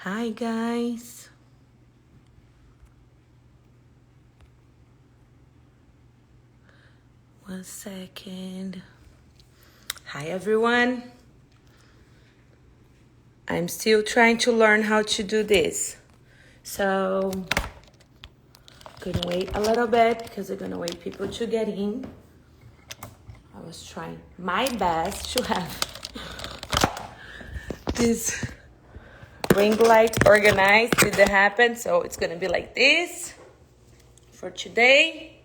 Hi guys. One second. Hi everyone. I'm still trying to learn how to do this. So, gonna wait a little bit because I'm gonna wait people to get in. I was trying my best to have this ring light organized. Didn't happen, so it's gonna be like this for today.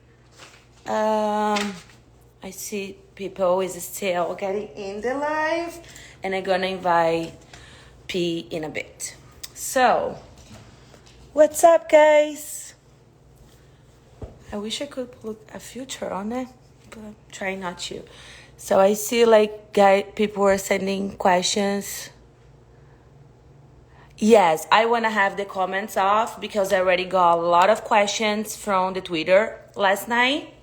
I see people is still getting in the live, and I'm gonna invite P in a bit. So, what's up, guys? I wish I could put a filter on it, but I'm trying not to. So I see people are sending questions. Yes, I want to have the comments off because I already got a lot of questions from the Twitter last night.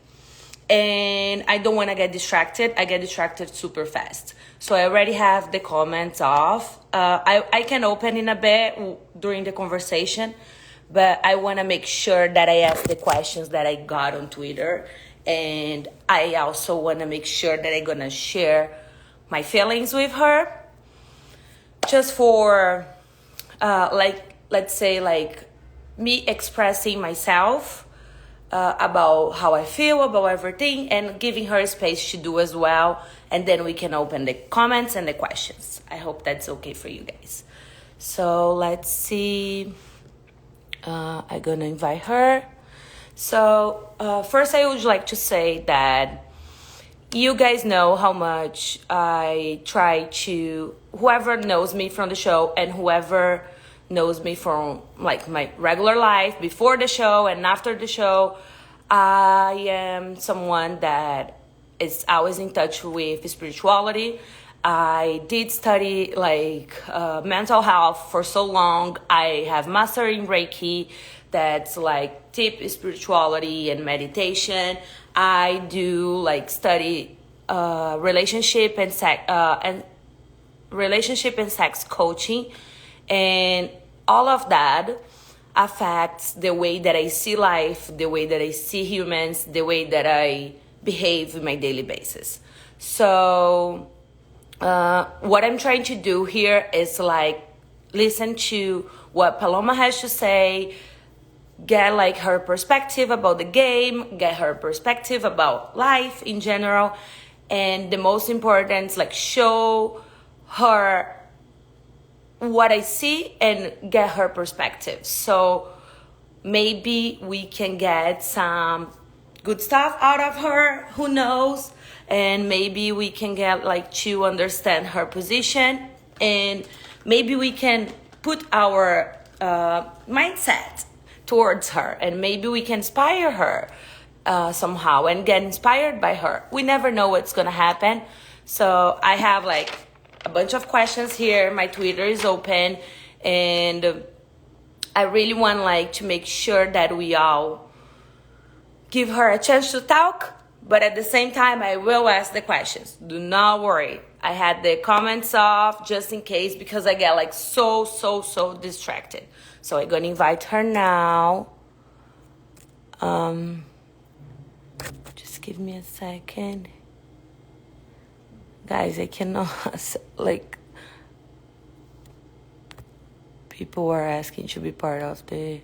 And I don't want to get distracted. I get distracted super fast. So I already have the comments off. I can open in a bit during the conversation, but I want to make sure that I ask the questions that I got on Twitter. And I also want to make sure that I'm going to share my feelings with her. Just for, let's say, me expressing myself about how I feel about everything and giving her space to do as well. And then we can open the comments and the questions. I hope that's okay for you guys. So let's see. I'm going to invite her. So first I would like to say that you guys know how much I try to, whoever knows me from the show and whoever knows me from like my regular life before the show and after the show, I am someone that is always in touch with spirituality. I did study mental health for so long. I have master in Reiki, that's like deep spirituality and meditation. I do study relationship and sex coaching, and all of that affects the way that I see life, the way that I see humans, the way that I behave on my daily basis. So what I'm trying to do here is listen to what Paloma has to say, get her perspective about the game, get her perspective about life in general, and the most important is show her what I see and get her perspective. So maybe we can get some good stuff out of her, who knows, and maybe we can get to understand her position, and maybe we can put our mindset towards her, and maybe we can inspire her somehow and get inspired by her. We never know what's gonna happen. So I have a bunch of questions here. My Twitter is open, and I really want to make sure that we all give her a chance to talk, but at the same time I will ask the questions. Do not worry. I had the comments off just in case because I get so distracted. So I'm gonna invite her now. Just give me a second. Guys, I cannot people are asking to be part of the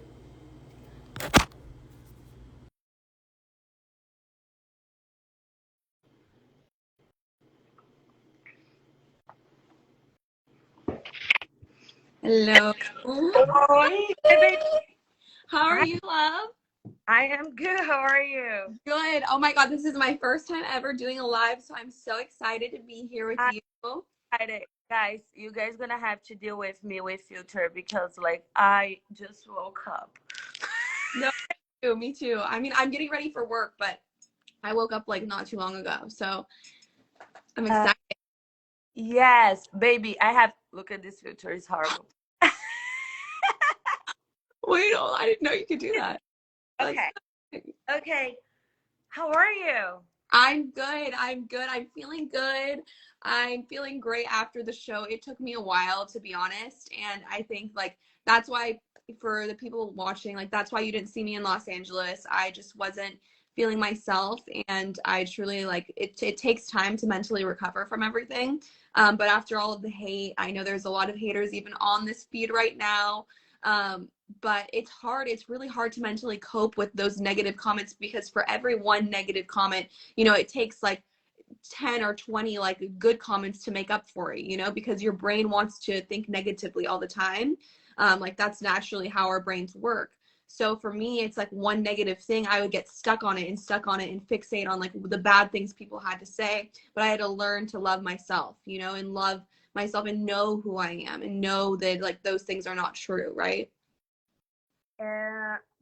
Hello. Hi, baby. How are Hi. you, love? I am good. How are you? Good. Oh my God, this is my first time ever doing a live, so I'm so excited to be here with I'm you. excited. Guys, you guys gonna have to deal with me with filter because I just woke up. No, me too. I mean, I'm getting ready for work, but I woke up not too long ago, so I'm Uh, excited. yes, baby. I have look at this filter, it's horrible. Wait, I didn't know you could do that. That's Okay. Okay. How are you? I'm good. I'm good. I'm feeling good. I'm feeling great after the show. It took me a while, to be honest. And I think like that's why for the people watching, like that's why you didn't see me in Los Angeles. I just wasn't feeling myself. And I truly like it takes time to mentally recover from everything. But after all of the hate, I know there's a lot of haters even on this feed right now. But it's hard. It's really hard to mentally cope with those negative comments because for every one negative comment, it takes like 10 or 20 like good comments to make up for it, because your brain wants to think negatively all the time. Like that's naturally how our brains work. So for me, it's like one negative thing, I would get stuck on it and fixate on like the bad things people had to say. But I had to learn to love myself, and love myself and know who I am and know that like those things are not true, right?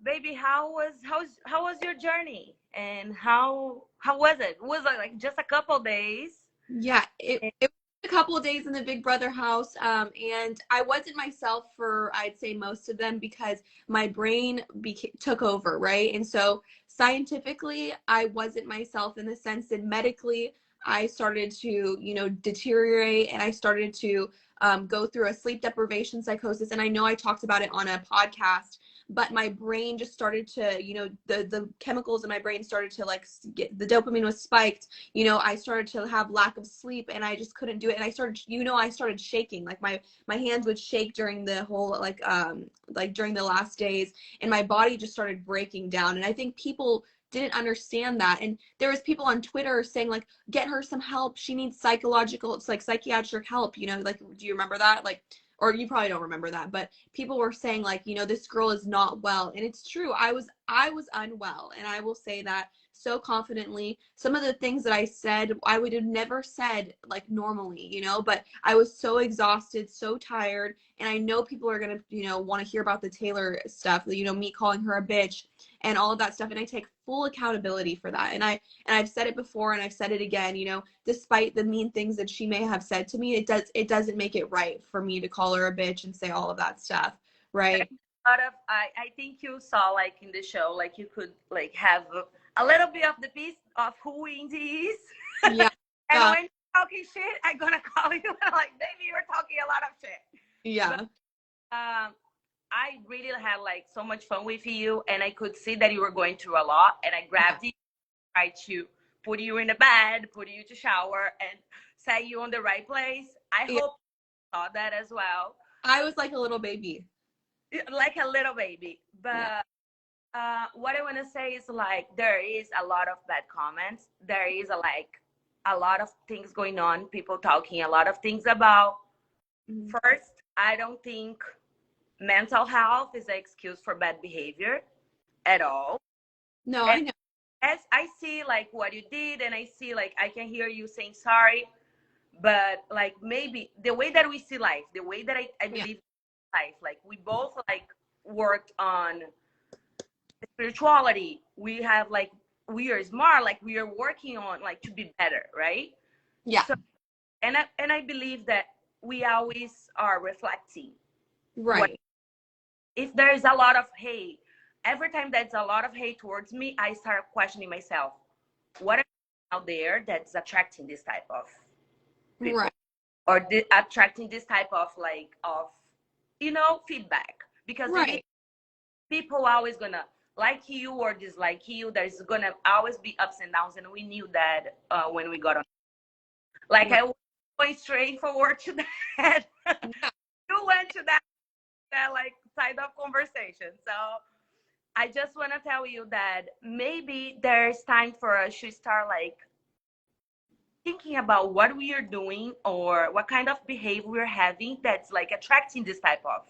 Baby, how was your journey, and how was it? Was it like just a couple days? Yeah, it was a couple of days in the Big Brother house, and I wasn't myself for I'd say most of them because my brain took over, right? And so scientifically, I wasn't myself in the sense that medically, I started to deteriorate, and I started to go through a sleep deprivation psychosis. And I know I talked about it on a podcast, but my brain just started to the chemicals in my brain started to like get the dopamine was spiked. I started to have lack of sleep and I just couldn't do it. And I started shaking. Like my hands would shake during the whole like during the last days, and my body just started breaking down. And I think people didn't understand that. And there was people on Twitter saying like, get her some help. She needs psychiatric help. Like, do you remember that? Like, or you probably don't remember that, but people were saying like, this girl is not well. And it's true. I was unwell, and I will say that so confidently. Some of the things that I said, I would have never said like normally, but I was so exhausted, so tired. And I know people are going to, want to hear about the Taylor stuff, me calling her a bitch and all of that stuff. And I take full accountability for that. And I've said it before and I've said it again, despite the mean things that she may have said to me, it doesn't make it right for me to call her a bitch and say all of that stuff, right? I think you saw like in the show, like you could like have a little bit of the piece of who Indy is. Yeah. And when you're talking shit, I'm gonna call you like, baby, you're talking a lot of shit. Yeah. But, I really had like so much fun with you, and I could see that you were going through a lot, and I grabbed you, tried to put you in the bed, put you to shower, and set you on the right place. I hope you saw that as well. I was like a little baby. Like a little baby. But what I want to say is like there is a lot of bad comments. There is a lot of things going on, people talking a lot of things about. First, I don't think mental health is an excuse for bad behavior at all. No, and I know. As I see like what you did, and I see like I can hear you saying sorry, but like maybe the way that we see life, the way that I believe life, like we both like worked on spirituality. We have like we are smart, like we are working on like to be better, right? Yeah. So, and I believe that we always are reflecting. Right. If there is a lot of hate, every time there's a lot of hate towards me, I start questioning myself. What out there that's attracting this type of people? Right. Or attracting this type of like of feedback? Because people are always gonna like you or dislike you. There's gonna always be ups and downs, and we knew that when we got on. Like I was going straight forward to that. You went to that like side of conversation. So I just want to tell you that maybe there's time for us to start like thinking about what we are doing or what kind of behavior we're having that's like attracting this type of.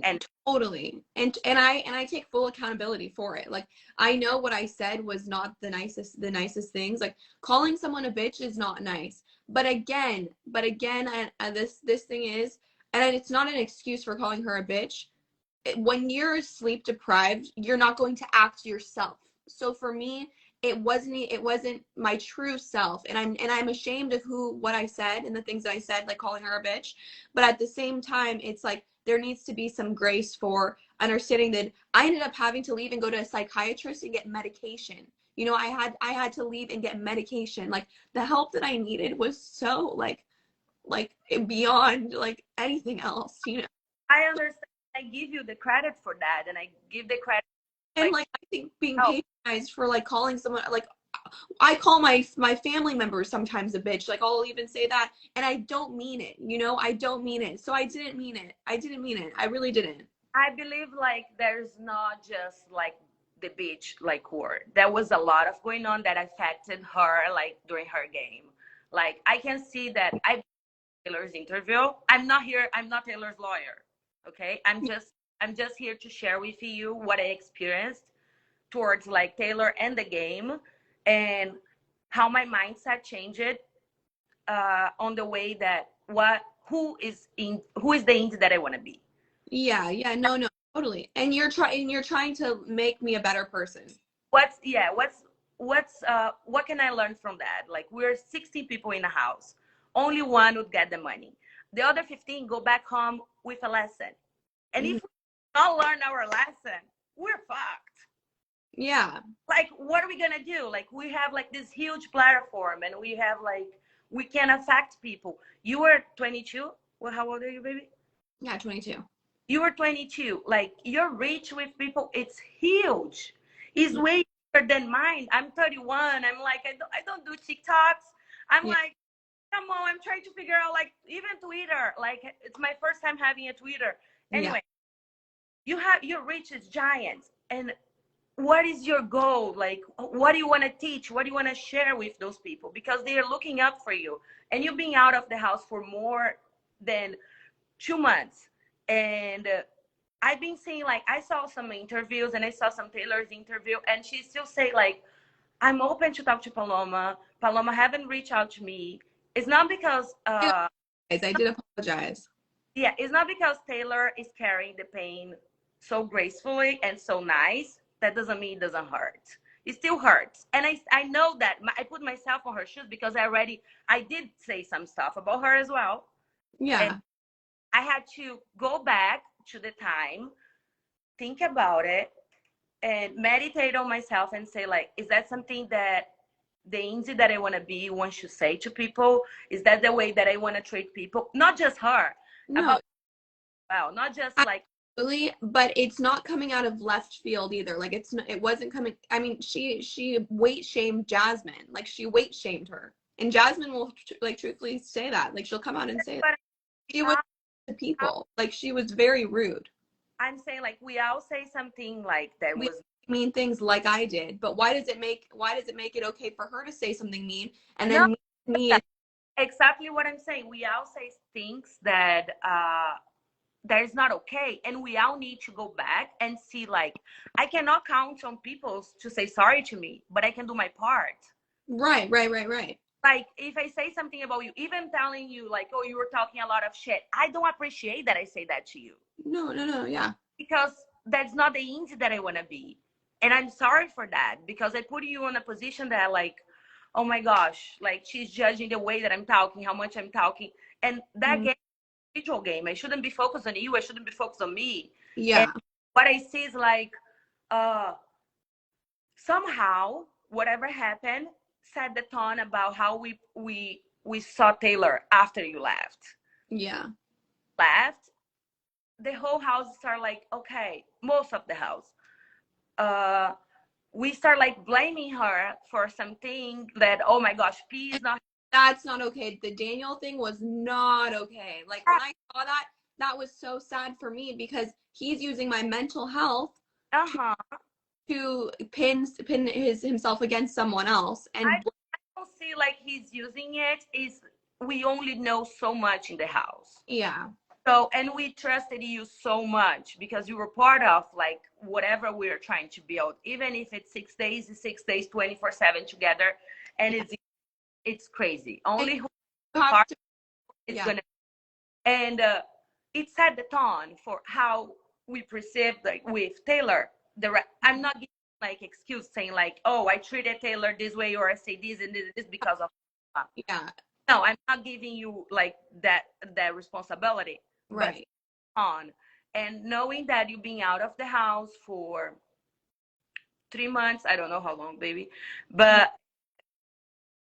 And totally. And I take full accountability for it. Like I know what I said was not the nicest things. Like calling someone a bitch is not nice. But again, this thing is, and it's not an excuse for calling her a bitch. When you're sleep deprived, you're not going to act yourself. So for me, it wasn't my true self, and I'm ashamed of what I said and the things that I said, like calling her a bitch. But at the same time, it's like there needs to be some grace for understanding that I ended up having to leave and go to a psychiatrist and get medication. You know, I had to leave and get medication. Like the help that I needed was so like beyond like anything else, you know. I understand. I give you the credit for that, and I give the credit. And like I think being oh, patronized for like calling someone, like I call my family members sometimes a bitch. Like I'll even say that, and I don't mean it. You know, I don't mean it. So I didn't mean it. I didn't mean it. I really didn't. I believe like there's not just like the beach like word. There was a lot of going on that affected her like during her game. Like I can see that I Taylor's interview. I'm not here. I'm not Taylor's lawyer. Okay. I'm just here to share with you what I experienced towards like Taylor and the game, and how my mindset changed on the way that who is the Indy that I want to be. Yeah, yeah, no, totally. And you're trying to make me a better person. What can I learn from that? Like we're 60 people in the house. Only one would get the money. The other 15 go back home with a lesson. And if we don't learn our lesson, we're fucked. Yeah. Like what are we gonna do? Like we have like this huge platform, and we have like we can affect people. You were 22. Well, how old are you, baby? Yeah, 22. You were 22. Like your reach with people, it's huge. It's way bigger than mine. I'm 31. I'm like I don't do TikToks. I'm like, come on, I'm trying to figure out like even Twitter. Like it's my first time having a Twitter. Anyway, you have your reach is giant. And what is your goal? Like what do you want to teach? What do you want to share with those people? Because they are looking up for you. And you being out of the house for more than 2 months. And I've been seeing like I saw some interviews, and I saw some Taylor's interview, and she still say like, I'm open to talk to Paloma. Paloma haven't reached out to me. It's not because I did apologize. yeah, it's not because Taylor is carrying the pain so gracefully and so nice. That doesn't mean it doesn't hurt. It still hurts. And I know that I put myself on her shoes because I did say some stuff about her as well. Yeah. And I had to go back to the time, think about it, and meditate on myself and say, like, is that something that the Indy that I want to be wants to say to people? Is that the way that I want to treat people? Not just her. No. Not just like. Really, but it's not coming out of left field either. Like it wasn't coming. I mean, she weight shamed Jasmine. Like she weight shamed her, and Jasmine will like truthfully say that. Like she'll come out and say that. She was to people. Like she was very rude. I'm saying like we all say something like that we was mean things like I did, but why does it make it okay for her to say something mean and then me exactly what I'm saying. We all say things that that is not okay, and we all need to go back and see like I cannot count on people to say sorry to me, but I can do my part. Right. Like if I say something about you, even telling you like, oh, you were talking a lot of shit, I don't appreciate that I say that to you. No, yeah. Because that's not the Indy that I want to be. And I'm sorry for that, because I put you in a position that like, oh my gosh, like she's judging the way that I'm talking, how much I'm talking. And that individual game. I shouldn't be focused on you. I shouldn't be focused on me. Yeah. And what I see is like somehow whatever happened set the tone about how we saw Taylor after you left. Yeah. Left. The whole house started like, okay, most of the house. We start like blaming her for something that, oh my gosh, P is not. That's not okay. The Daniel thing was not okay. Like when I saw that, that was so sad for me because he's using my mental health to pin himself against someone else. And I don't see like he's using it. Is we only know so much in the house. Yeah. So, and we trusted you so much because you were part of like whatever we're trying to build, even if it's 6 days, 24/7 together, and it's crazy. Only who is gonna, and it set the tone for how we perceive like with Taylor. I'm not giving like excuse saying like, oh, I treated Taylor this way, or I say this and this because of. No, I'm not giving you like that responsibility. Right. On and knowing that you being out of the house for 3 months. I don't know how long, baby. But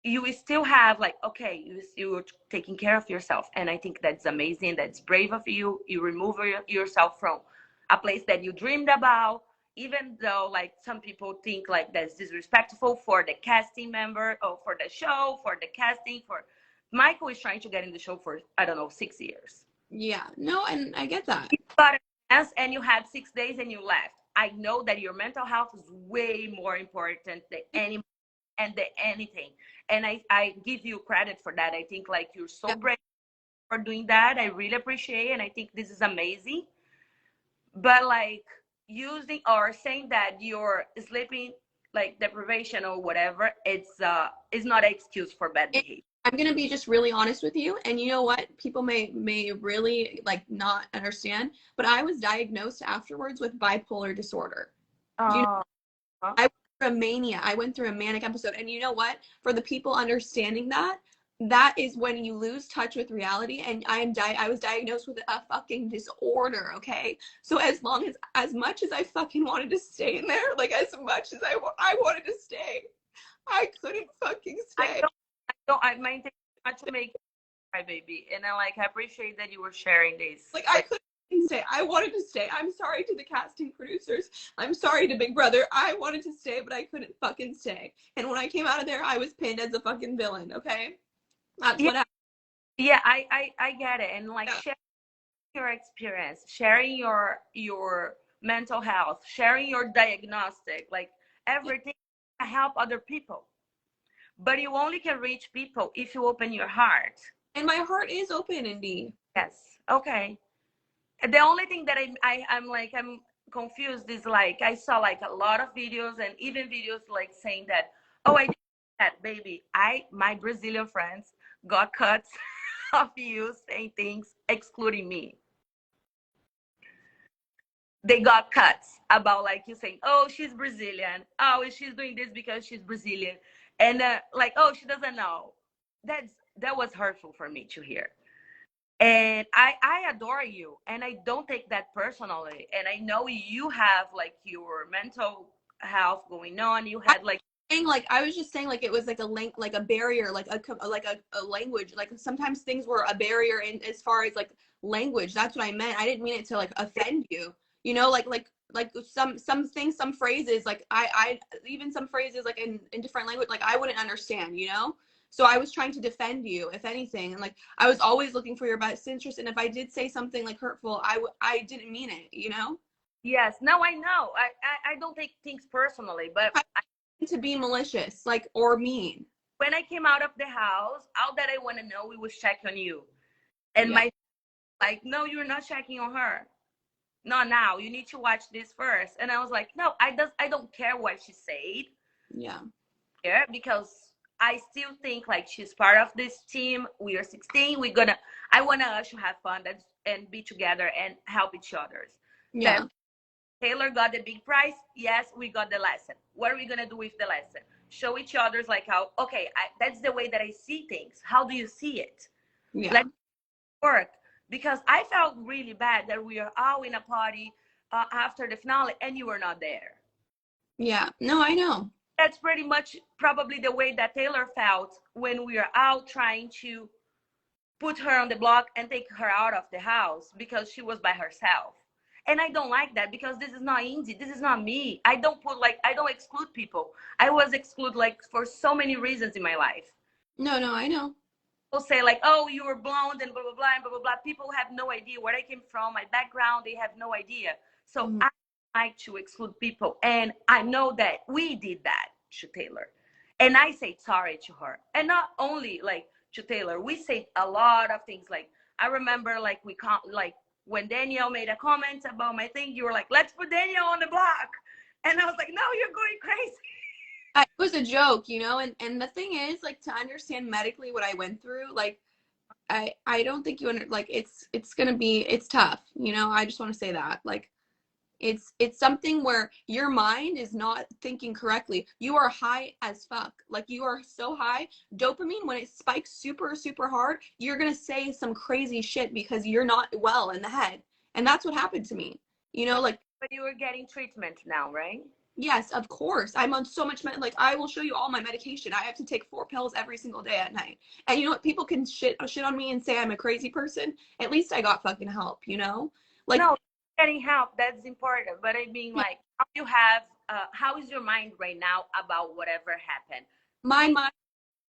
you will still have like, okay, you're taking care of yourself. And I think that's amazing. That's brave of you. You remove yourself from a place that you dreamed about, even though like some people think like that's disrespectful for the casting member or for the show, for the casting, for Michael is trying to get in the show for, I don't know, 6 years. Yeah, no, and I get that. You got a chance and you had 6 days and you left. I know that your mental health is way more important than anything. And I give you credit for that. I think like you're so brave for doing that. I really appreciate it. And I think this is amazing. But like using or saying that you're sleeping like deprivation or whatever, it's not an excuse for bad behavior. I'm gonna be just really honest with you, and you know what? People may really like not understand, but I was diagnosed afterwards with bipolar disorder. Do you know? I went through a mania. I went through a manic episode, and you know what? For the people understanding that, that is when you lose touch with reality. And I was diagnosed with a fucking disorder. Okay, so as much as I fucking wanted to stay in there, like as much as I wanted to stay, I couldn't fucking stay. My intention not to make you cry, baby, and I appreciate that you were sharing this. Like I couldn't stay. I wanted to stay. I'm sorry to the casting producers. I'm sorry to Big Brother. I wanted to stay, but I couldn't fucking stay. And when I came out of there, I was pinned as a fucking villain. Okay, that's what happened. Yeah, I get it, and sharing your experience, sharing your mental health, sharing your diagnostic, like everything to help other people. But you only can reach people if you open your heart. And my heart is open, Indy. Yes. Okay. The only thing that I'm confused is I saw a lot of videos and even videos saying that, oh, I did that, baby. My Brazilian friends got cuts of you saying things excluding me. They got cuts about you saying, oh, she's Brazilian. Oh, she's doing this because she's Brazilian. And oh, she doesn't know. That was hurtful for me to hear. And I adore you, and I don't take that personally. And I know you have your mental health going on. You had I was just saying it was a barrier, a language. Sometimes things were a barrier in as far as language. That's what I meant. I didn't mean it to offend you. You know, some things, some phrases, I even some phrases in different language, I wouldn't understand, you know? So I was trying to defend you, if anything. And I was always looking for your best interest. And if I did say something hurtful, I didn't mean it, you know? Yes. No, I know. I don't take things personally, but to be malicious, or mean. When I came out of the house, all that I want to know, we was checking on you. And my no, you're not checking on her. Not now. You need to watch this first. And I was like, no, I don't care what she said. Yeah. Yeah, because I still think she's part of this team. We are 16. I want us to have fun and be together and help each other. Yeah. That Taylor got the big prize. Yes, we got the lesson. What are we going to do with the lesson? Show each other's how, okay, that's the way that I see things. How do you see it? Yeah. Let's work. Because I felt really bad that we are all in a party after the finale and you were not there. Yeah. No, I know. That's pretty much probably the way that Taylor felt when we are out trying to put her on the block and take her out of the house because she was by herself. And I don't like that because this is not Indy. This is not me. I don't exclude people. I was excluded for so many reasons in my life. No, I know. People say oh, you were blonde and blah, blah, blah, and blah, blah, blah. People have no idea where I came from, my background. They have no idea. So I like to exclude people. And I know that we did that to Taylor. And I say sorry to her. And not only to Taylor, we say a lot of things. I remember we can't when Danielle made a comment about my thing, you were let's put Danielle on the block. And I was no, you're going crazy. It was a joke, you know, and the thing is, to understand medically what I went through, I don't think you it's tough, you know. I just want to say that, it's something where your mind is not thinking correctly. You are high as fuck, you are so high. Dopamine, when it spikes super, super hard, you're gonna say some crazy shit because you're not well in the head, and that's what happened to me, you know. But you were getting treatment now, right? Yes, of course. I'm on so much like I will show you all my medication. I have to take 4 pills every single day at night. And you know what? People can shit on me and say I'm a crazy person. At least I got fucking help, you know? Like No, getting help, that's important. But I mean, like, how is your mind right now about whatever happened? my mind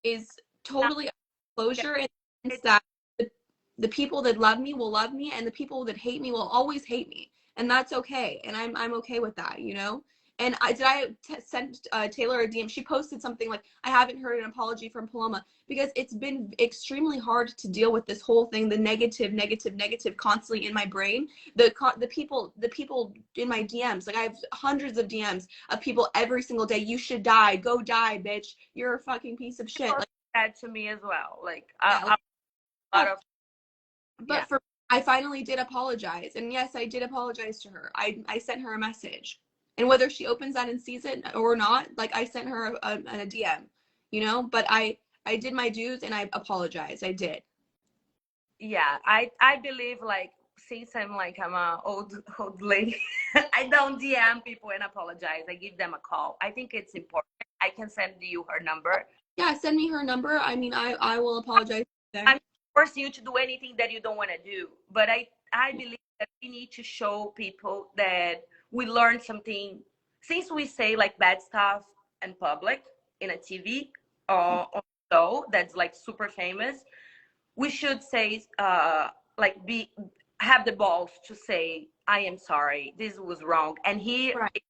is totally closure in the sense that the people that love me will love me and the people that hate me will always hate me. And that's okay. And I'm okay with that, you know? And I sent Taylor a DM. She posted something like, I haven't heard an apology from Paloma because it's been extremely hard to deal with this whole thing, the negative constantly in my brain. The people in my DMs, like I have hundreds of DMs of people every single day. You should die. Go die, bitch. You're a fucking piece of shit. Like that to me as well. Like, yeah, a lot of, but for I finally did apologize. And yes, I did apologize to her. I sent her a message. And whether she opens that and sees it or not, like I sent her a DM, you know, but I did my dues and I apologized. I did. yeah, I believe, like, since I'm a old lady, I don't DM people and apologize. I give them a call. I think it's important. I can send you her number. Yeah, send me her number. I mean, I will apologize. I'm forcing you to do anything that you don't want to do, but I believe that we need to show people that we learned something. Since we say like bad stuff in public in a TV or show that's like super famous, we should say like be have the balls to say I am sorry, this was wrong, and here Right. is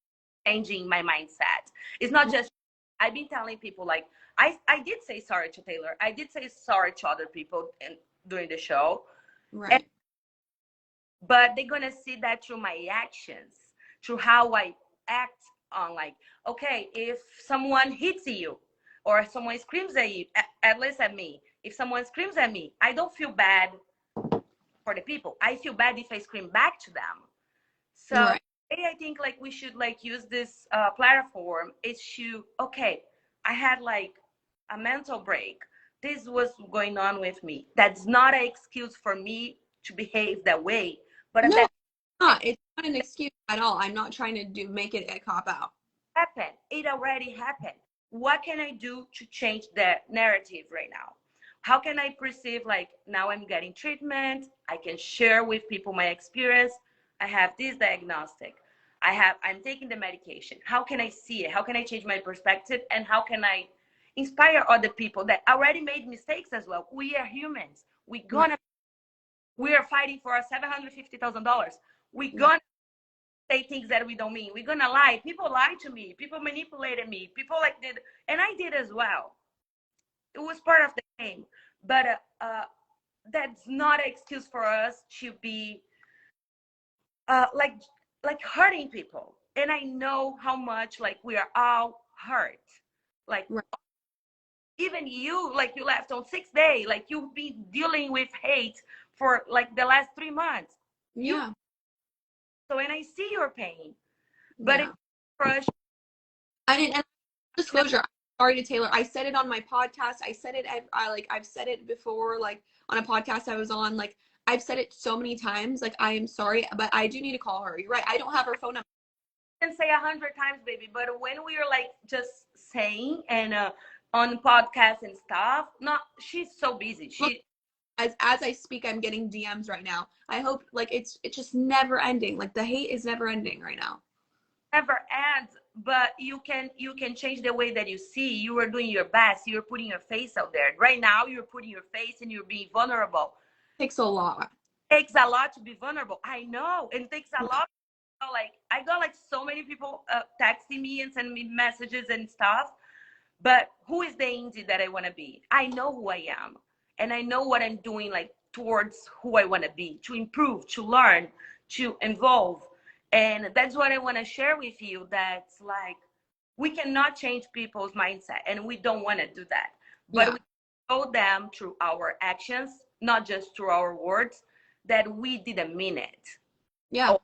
changing my mindset. It's not just I've been telling people, like, I did say sorry to Taylor, I did say sorry to other people during the show, Right. but they're gonna see that through my actions, through how I act on, like, okay, if someone hits you or someone screams at you, at least at me, if someone screams at me, I don't feel bad for the people. I feel bad if I scream back to them. So Right. I think like we should like use this platform is to, okay, I had like a mental break. This was going on with me. That's not an excuse for me to behave that way. But No, that it's not an excuse at all. I'm not trying to make it a cop out. happened. It already happened. What can I do to change the narrative right now? How can I perceive, like, now I'm getting treatment, I can share with people my experience, I have this diagnostic, I'm taking the medication. How can I see it? How can I change my perspective? And how can I inspire other people that already made mistakes as well? We are humans. We are fighting for our $750,000. We're gonna say things that we don't mean. We're gonna lie. People lied to me. People manipulated me. People like did, and I did as well. It was part of the game. But that's not an excuse for us to be like hurting people. And I know how much like we are all hurt. Like Right. even you, like you left on 6th day, like you've been dealing with hate for like the last 3 months. Yeah. So and I see your pain, but it's frustrating. And disclosure, I'm sorry to Taylor. I said it on my podcast. I said it. I've said it before, like on a podcast I was on. Like I've said it so many times. Like I am sorry, but I do need to call her. You're right. I don't have her phone number. Can say 100 times, baby, but when we are like just saying and on podcasts and stuff, not she's so busy. She As I speak, I'm getting DMs right now. I hope like it's just never ending. Like the hate is never ending right now. never ends, but you can change the way that you see. You are doing your best. You're putting your face out there. Right now, you're putting your face and you're being vulnerable. It takes a lot. It takes a lot to be vulnerable. I know. It takes a lot. Like I got like so many people texting me and sending me messages and stuff. But who is the Indy that I want to be? I know who I am, and I know what I'm doing, like towards who I want to be, to improve, to learn, to evolve. And that's what I want to share with you. That's like we cannot change people's mindset, and we don't want to do that. But we show them through our actions, not just through our words, that we didn't mean it. Yeah.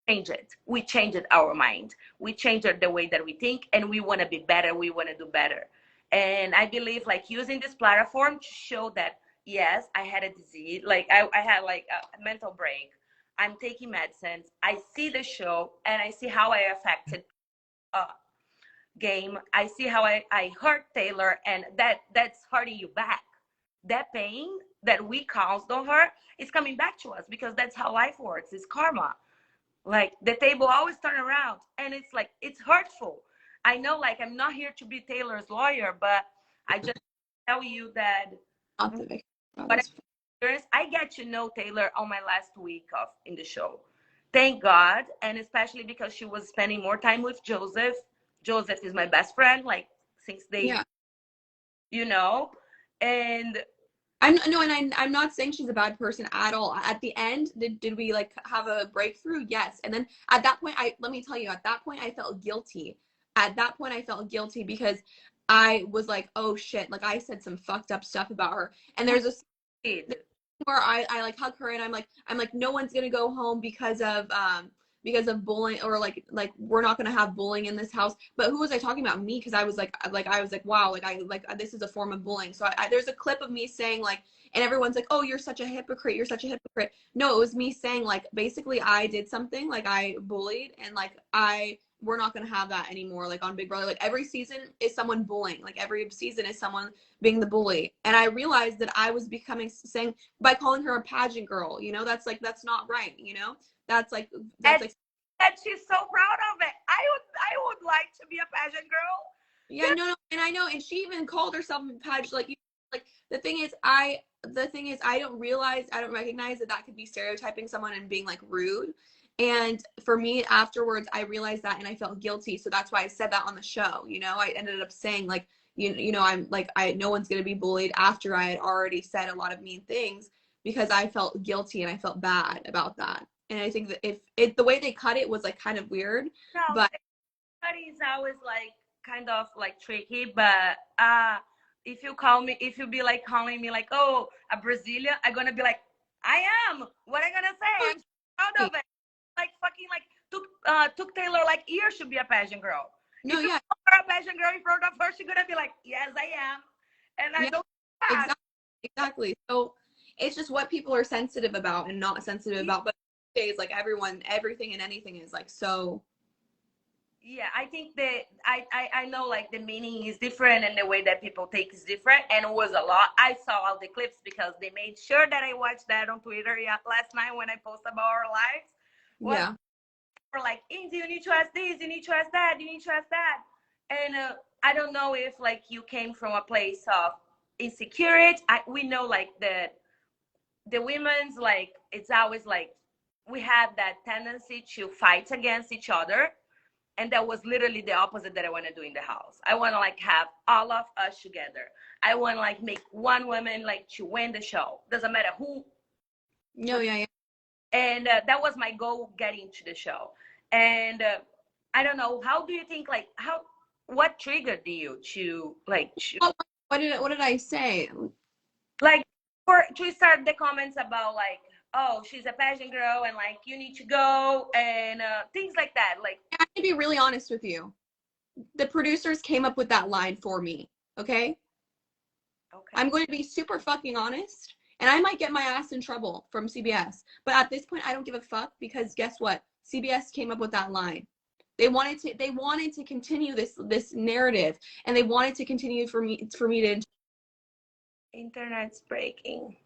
Change it. We changed our mind. We changed the way that we think, and we want to be better. We want to do better. And I believe like using this platform to show that, yes, I had a disease. Like I had like a mental break. I'm taking medicines. I see the show and I see how I affected game, I see how I hurt Taylor, and that's hurting you back. That pain that we caused on her is coming back to us, because that's how life works. It's karma. Like, the table always turn around, and it's like, it's hurtful. I know, like, I'm not here to be Taylor's lawyer, but I just tell you that Not the victim. what I get to know Taylor on my last week of in the show. Thank God, and especially because she was spending more time with Joseph. Joseph is my best friend, like, since they, you know, and I'm not saying she's a bad person at all. At the end, did we like have a breakthrough? Yes. And then at that point, let me tell you, at that point I felt guilty. At that point I felt guilty because I was like, oh shit, like I said some fucked up stuff about her. And there's a where I like hug her and I'm like no one's gonna go home because of bullying, or like we're not gonna have bullying in this house. But who was I talking about? Me, because I was like wow, like this is a form of bullying. So there's a clip of me saying like, and everyone's like, oh, you're such a hypocrite, you're such a hypocrite. No, it was me saying like, basically I did something, like I bullied, and like we're not gonna have that anymore. Like on Big Brother, like every season is someone bullying, like every season is someone being the bully. And I realized that I was saying, by calling her a pageant girl, you know, that's not right, you know. That's like and she's so proud of it. I would like to be a pageant girl. Yeah, no, and I know, and she even called herself a pageant. Like the thing is, I don't recognize that could be stereotyping someone and being like rude. And for me, afterwards, I realized that, and I felt guilty. So that's why I said that on the show. You know, I ended up saying like, you know, I'm like, no one's gonna be bullied, after I had already said a lot of mean things, because I felt guilty and I felt bad about that. And I think that if the way they cut it was like kind of weird, no, but is always like kind of like tricky. But if you be like calling me like, oh, a Brazilian, I'm gonna be like, I am. What I gonna say? I'm proud of it. Like fucking like took Taylor like years to be a pageant girl. No, if you yeah, call her a pageant girl in front of her, she's gonna be like, yes, I am, and I don't. Exactly. So it's just what people are sensitive about and not sensitive about. But days, like everything and anything is like so. Yeah, I think that I know like the meaning is different and the way that people take is different, and it was a lot. I saw all the clips because they made sure that I watched that on Twitter last night when I posted about our lives. Yeah. We're like, Indy, you need to ask this, you need to ask that, you need to ask that. And I don't know if like you came from a place of insecurity. We know like that the women's, like, it's always like we have that tendency to fight against each other. And that was literally the opposite that I want to do in the house. I want to like have all of us together. I want to like make one woman like to win the show. Doesn't matter who. No, yeah. And that was my goal getting to the show. And I don't know, how do you think, like, what triggered you to like what did I say? Like, to start the comments about like, oh, she's a pageant girl and like you need to go and things like that. Like, I have to be really honest with you. The producers came up with that line for me. Okay. I'm going to be super fucking honest, and I might get my ass in trouble from CBS. But at this point, I don't give a fuck, because guess what? CBS came up with that line. They wanted to continue this narrative, and they wanted to continue for me to. Internet's breaking.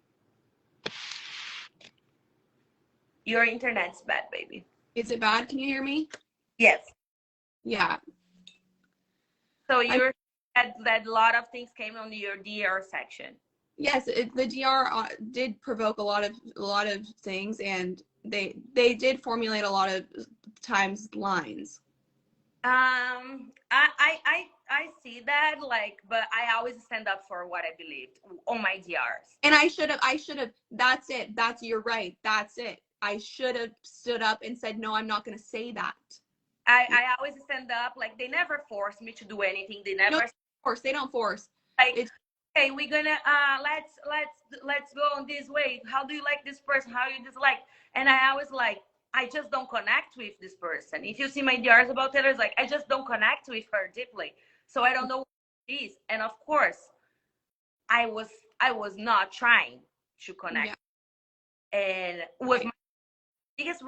Your internet's bad, baby. Is it bad? Can you hear me? Yes. Yeah. So you're that a lot of things came on your DR section. Yes, the DR did provoke a lot of things, and they did formulate a lot of times lines. I see that, like, but I always stand up for what I believed on my DRs. And I should have. That's it. You're right. That's it. I should have stood up and said, no, I'm not going to say that. I always stand up. Like, they never force me to do anything. They never force. They don't force. Like, hey, we're gonna let's go on this way. How do you like this person? How you dislike? And I always like, I just don't connect with this person. If you see my DRs about Taylor, it's like I just don't connect with her deeply. So I don't know what it is. And of course, I was not trying to connect. Yeah. And was my biggest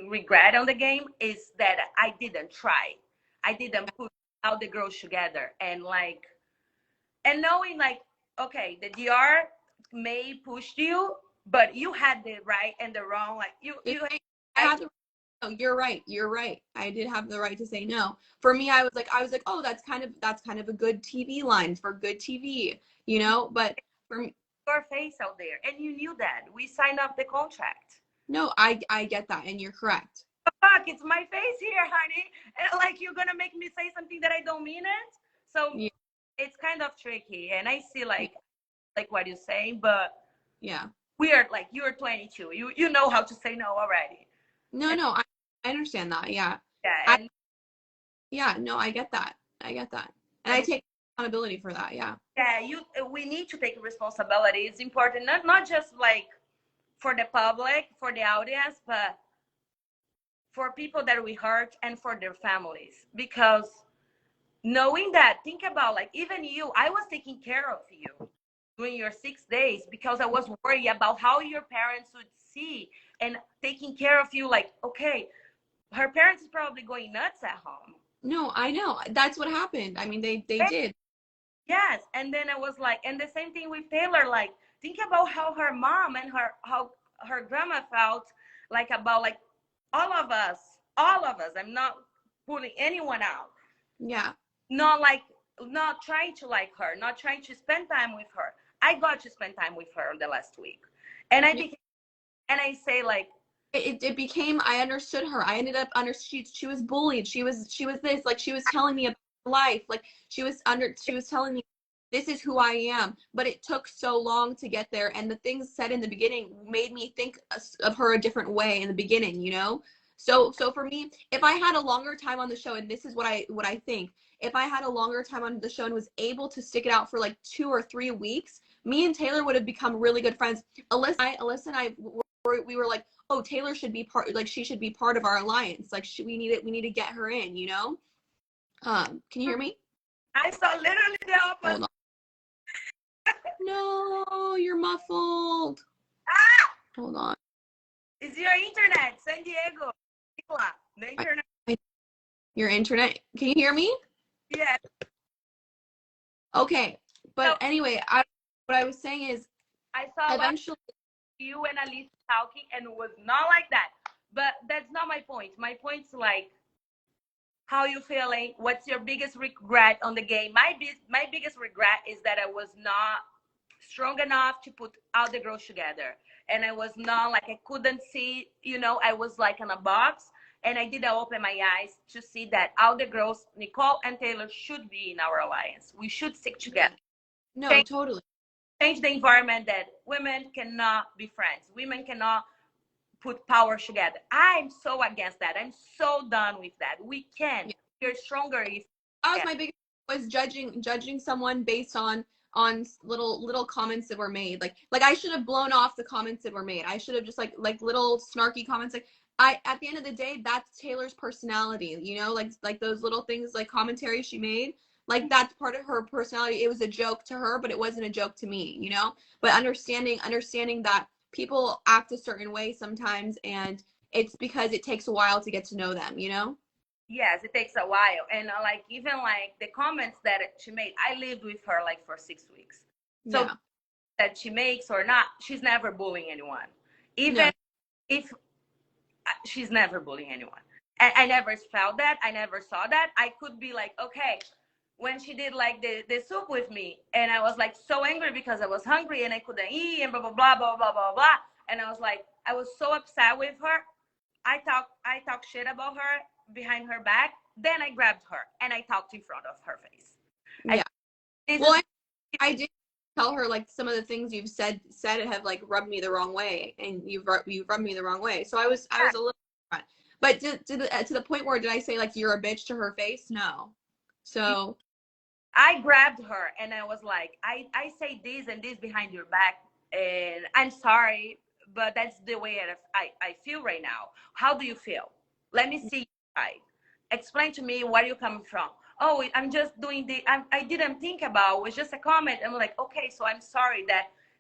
regret on the game is that I didn't try. I didn't put how the girls together, and like, and knowing like, okay, the DR may push you, but you had the right and the wrong. Like I had the no, you're right. You're right. I did have the right to say no. For me, I was like, oh, that's kind of a good TV line for good TV, you know. But for me, your face out there, and you knew that we signed up the contract. no, I get that, and you're correct. Fuck, it's my face here, honey. And like, you're gonna make me say something that I don't mean it. So Yeah. it's kind of tricky, and I see like what you're saying, but Yeah. we are like, you're 22. You know how to say no already. No, I understand that. Yeah. Yeah, Yeah. No, I get that. And I take accountability for that. Yeah. yeah, we need to take responsibility. It's important, not just like for the public, for the audience, but for people that we hurt and for their families. Because knowing that, think about like, even you, I was taking care of you during your 6 days because I was worried about how your parents would see, and taking care of you. Like, okay, her parents is probably going nuts at home. No, I know. That's what happened. I mean, they did. Yes, and then I was like, and the same thing with Taylor. Like, think about how her mom and how her grandma felt, like, about like all of us. I'm not pulling anyone out. Yeah. Not like, not trying to like her, not trying to spend time with her. I got to spend time with her the last week, and I say like, it became, I understood her. I ended up she was bullied. She was this, like, she was telling me about life. Like, she was telling me this is who I am. But it took so long to get there. And the things said in the beginning made me think of her a different way in the beginning, you know? So for me, if I had a longer time on the show, and this is what I think, if I had a longer time on the show and was able to stick it out for like 2 or 3 weeks, me and Taylor would have become really good friends. Alyssa and I we were like, oh, Taylor should be part, like, she should be part of our alliance. Like, we need to get her in, you know? Can you hear me? I saw literally the opposite. No, you're muffled. Hold on. It's your internet, San Diego. The internet. Your internet. Can you hear me? Yeah. Okay. But anyway, what I was saying is, I saw eventually you and Alice talking, and it was not like that. But that's not my point. My point's like, how you feeling? What's your biggest regret on the game? My biggest regret is that I was not strong enough to put all the girls together, and I was not like, I couldn't see, you know, I was like in a box, and I didn't open my eyes to see that all the girls, Nicole and Taylor, should be in our alliance. We should stick together. No, totally. Change the environment that women cannot be friends. Women cannot put power together. I'm so against that. I'm so done with that. We can. You're stronger if. That was my biggest, was judging someone based on little comments that were made. Like I should have blown off the comments that were made. I should have just like little snarky comments. Like, at the end of the day, that's Taylor's personality, you know, like those little things, like commentary she made. Like, that's part of her personality. It was a joke to her, but it wasn't a joke to me, you know? But understanding that people act a certain way sometimes, and it's because it takes a while to get to know them, you know? Yes, it takes a while. And like, even like the comments that she made, I lived with her like for 6 weeks. So Yeah. that she makes or not, she's never bullying anyone. Even if she's never bullying anyone. And I never felt that. I never saw that. I could be like, okay, when she did like the soup with me, and I was like so angry because I was hungry and I couldn't eat and blah blah blah blah blah blah blah, and I was like, I was so upset with her. I talked shit about her behind her back. Then I grabbed her and I talked in front of her face. Yeah. I did tell her, like, some of the things you've said have like rubbed me the wrong way, and you've rubbed me the wrong way. So I was a little, but to the point where, did I say like, you're a bitch to her face? No. So I grabbed her and I was like, I say this and this behind your back, and I'm sorry, but that's the way I feel right now. How do you feel? Let me see your side. Explain to me where you're coming from. Oh, I'm just doing I didn't think about, it was just a comment. I'm like, okay, so I'm sorry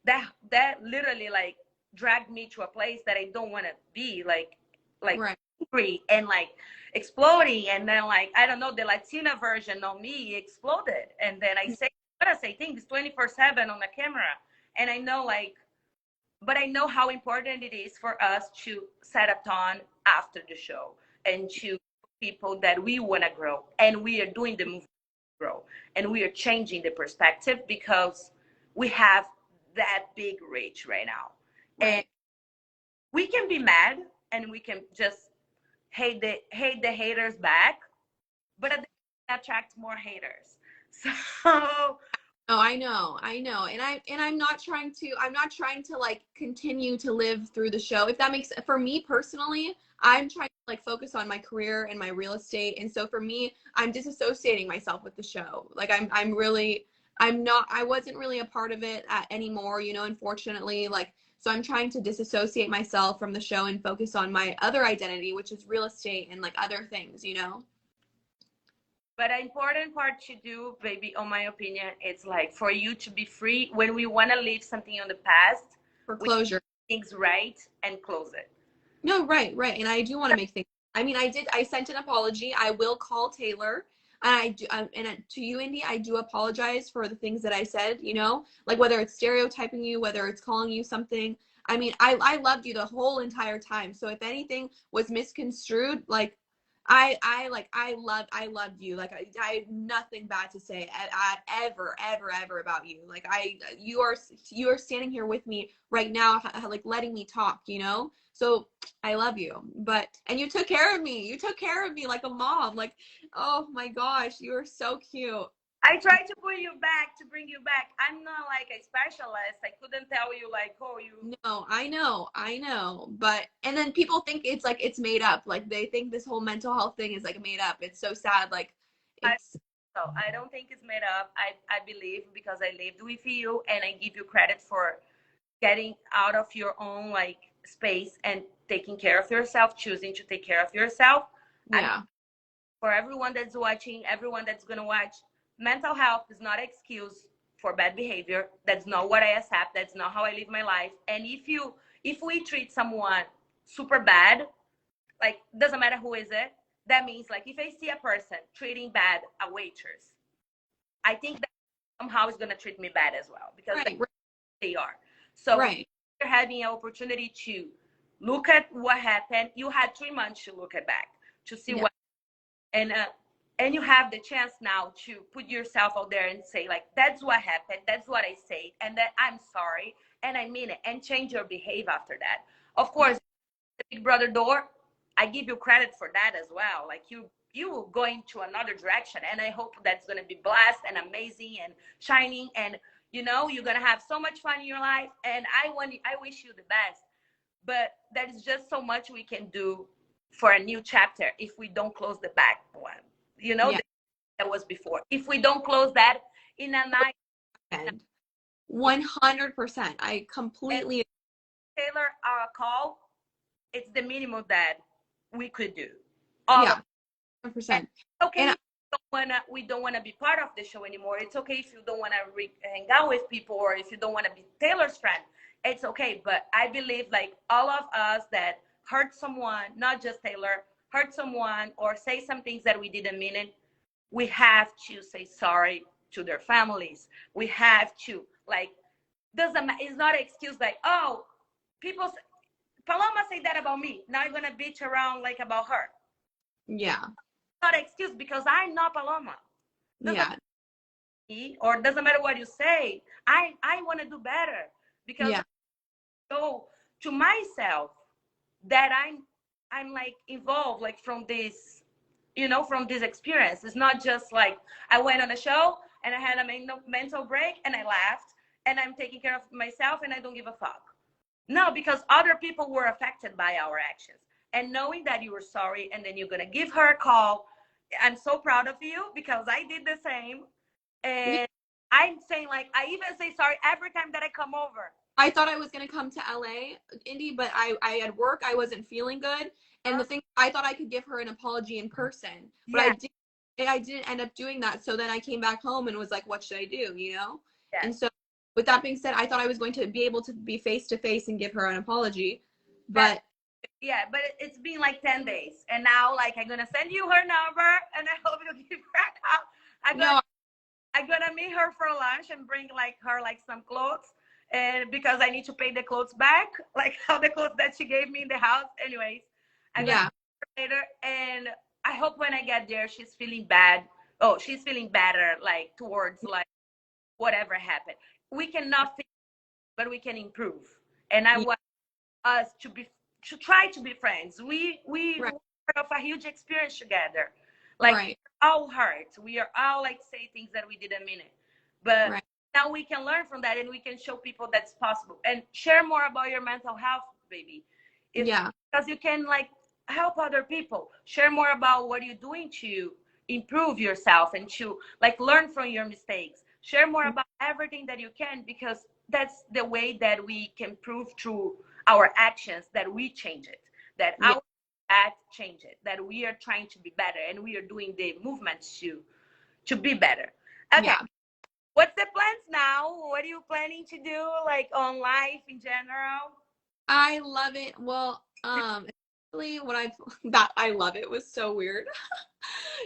that literally like dragged me to a place that I don't want to be, like right. angry and like exploding, and then like I don't know, the Latina version of me exploded, and then I say what I say things 24/7 on the camera, and I know like, but I know how important it is for us to set a tone after the show and to people that we want to grow, and we are doing the movement to grow, and we are changing the perspective because we have that big reach right now, and Right. we can be mad and we can just hate the haters back, but at the attract more haters. So Oh, I know. And I'm not trying to like continue to live through the show. If that makes for me personally, I'm trying to like focus on my career and my real estate. And so for me, I'm disassociating myself with the show. Like I'm not I wasn't really a part of it anymore, you know, unfortunately. Like so I'm trying to disassociate myself from the show and focus on my other identity, which is real estate and like other things, you know. but an important part to do, baby, on my opinion, it's like for you to be free when we want to leave something on the past, For we make closure. things right and close it. No, right, right. And I do want to make things. I mean, I sent an apology. I will call Taylor. And I do, to you, Indy, I do apologize for the things that I said, you know, like whether it's stereotyping you, whether it's calling you something. I mean, I loved you the whole entire time. So if anything was misconstrued, like I loved you. Like I had nothing bad to say ever about you. Like you are standing here with me right now, like letting me talk, you know? So I love you. But, and you took care of me. You took care of me like a mom. Like, oh my gosh, you are so cute. I tried to put you back to bring you back. I'm not like a specialist. I couldn't tell you like, oh, you. No, I know. But, and then people think it's like, it's made up. Like they think this whole mental health thing is like made up. It's so sad. Like I, it's, so I don't think it's made up. I believe because I lived with you, and I give you credit for getting out of your own like space and taking care of yourself, choosing to take care of yourself. yeah. For everyone that's watching, everyone that's going to watch, mental health is not an excuse for bad behavior. That's not what I accept. That's not how I live my life. And if we treat someone super bad, like doesn't matter who is it, that means like if I see a person treating bad a waitress, I think that somehow is going to treat me bad as well because Right. they are. So Right. you're having an opportunity to look at what happened. You had 3 months to look at back to see what, and you have the chance now to put yourself out there and say like, that's what happened, that's what I said, and that I'm sorry and I mean it, and change your behavior after that. Of course, the big brother door, I give you credit for that as well. Like you going to another direction, and I hope that's going to be blessed and amazing and shining, and you're going to have so much fun in your life, and I wish you the best. But there is just so much we can do for a new chapter if we don't close the back one. Yeah. That was before. If we don't close that in a night, And 100%. I completely. Taylor, our call, it's the minimum that we could do. All Yeah. of 100%. okay. And We don't wanna be part of the show anymore. It's okay if you don't wanna hang out with people, or if you don't wanna be Taylor's friend. It's okay. But I believe like all of us that hurt someone, not just Taylor, hurt someone or say some things that we didn't mean it, we have to say sorry to their families. We have to like, doesn't it's not an excuse like, oh, people Paloma say that about me, now I'm gonna bitch around like about her. yeah. It's not an excuse because I'm not Paloma. Doesn't Yeah. me, or doesn't matter what you say. I want to do better because Yeah. so to myself that I'm like involved like from this, from this experience. It's not just like I went on a show and I had a mental break and I laughed and I'm taking care of myself and I don't give a fuck. No, because other people were affected by our actions. And knowing that you were sorry and then you're gonna give her a call, I'm so proud of you because I did the same. Yeah. And I'm saying like I even say sorry every time that I come over. I thought I was gonna come to LA, Indy, but I had work. I wasn't feeling good, and the thing I thought I could give her an apology in person, but Yeah. I didn't end up doing that. So then I came back home and was like, what should I do? You know? Yeah. And so with that being said, I thought I was going to be able to be face to face and give her an apology, but Yeah, but it's been like 10 days. And now, like, I'm going to send you her number and I hope you give her a call. I'm No, gonna meet her for lunch and bring like her like some clothes, and because I need to pay the clothes back, like all the clothes that she gave me in the house. Anyways, I'm gonna yeah, see her later, and I hope when I get there she's feeling bad. Oh, she's feeling better, like towards like whatever happened. We cannot fix, but we can improve. And I yeah, want us to try to be friends. We right, were part of a huge experience together. Like right, all hurt. We are all like say things that we didn't mean it. But right. now we can learn from that and we can show people that's possible. And share more about your mental health, baby. If Yeah, because you can like help other people. Share more about what you're doing to improve yourself and to like learn from your mistakes. Share more about everything that you can, because that's the way that we can prove through our actions that we change it, that yeah, our act change it, that we are trying to be better and we are doing the movements to be better. Okay, yeah. what's the plans now? What are you planning to do like on life in general? I love it. Well, actually, what I that I love it was so weird.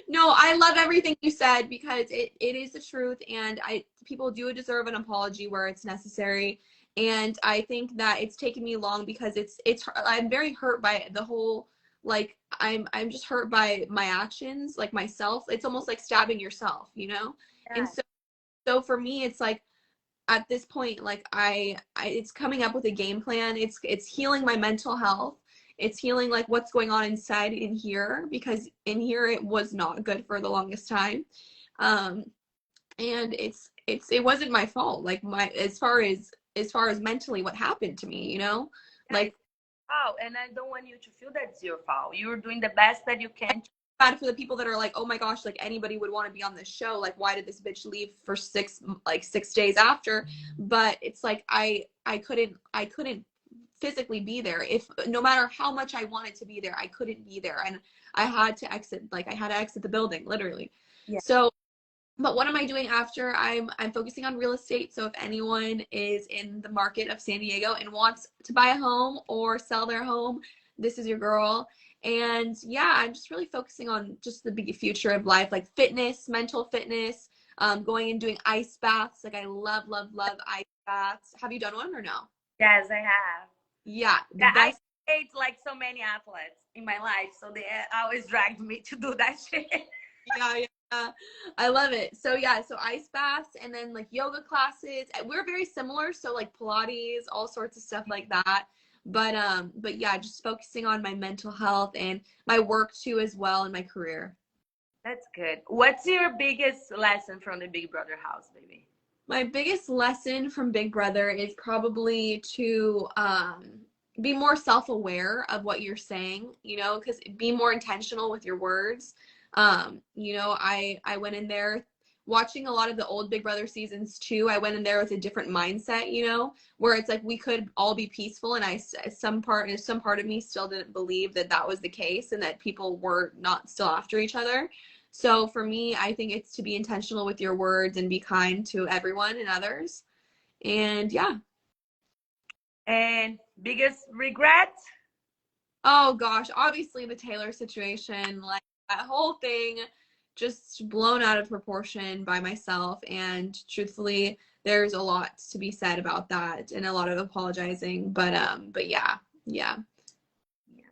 No, I love everything you said because it is the truth, and I people do deserve an apology where it's necessary. And I think that it's taken me long because it's I'm very hurt by the whole, like I'm just hurt by my actions, like myself. It's almost like stabbing yourself, you know? And Yeah. so for me it's like at this point, like I it's coming up with a game plan. It's healing my mental health. It's healing like what's going on inside in here, because in here it was not good for the longest time. um and it wasn't my fault, like my as far as mentally what happened to me, you know, Guys, like wow, and I don't want you to feel that it's your fault. You're doing the best that you can. bad for the people that are like, oh my gosh, like anybody would want to be on this show, like why did this bitch leave for 6 days after? But it's like I couldn't physically be there. If no matter how much I wanted to be there, I couldn't be there, and I had to exit the building literally. Yeah. So but what am I doing after? I'm focusing on real estate. So if anyone is in the market of San Diego and wants to buy a home or sell their home, this is your girl. And yeah, I'm just really focusing on just the big future of life, like fitness, mental fitness, going and doing ice baths. Like I love, love, love ice baths. Have you done one or no? Yes, I have. Yeah, the Yeah, I best. hate like so many athletes in my life, so they always dragged me to do that shit. Yeah, yeah. I love it. So yeah, so ice baths and then like yoga classes. We're very similar, so like Pilates, all sorts of stuff like that. But yeah, just focusing on my mental health and my work too as well, and my career. That's good. What's your biggest lesson from the Big Brother house, baby? My biggest lesson from Big Brother is probably to be more self-aware of what you're saying, you know, because be more intentional with your words. You know, I went in there watching a lot of the old Big Brother seasons too. I went in there with a different mindset, you know, where it's like we could all be peaceful, and some part of me still didn't believe that that was the case and that people were not still after each other. So for me, I think it's to be intentional with your words and be kind to everyone and others. And yeah. And biggest regret? Oh gosh, obviously the Taylor situation, like that whole thing just blown out of proportion by myself. And truthfully, there's a lot to be said about that and a lot of apologizing. But yeah, yeah. Yeah.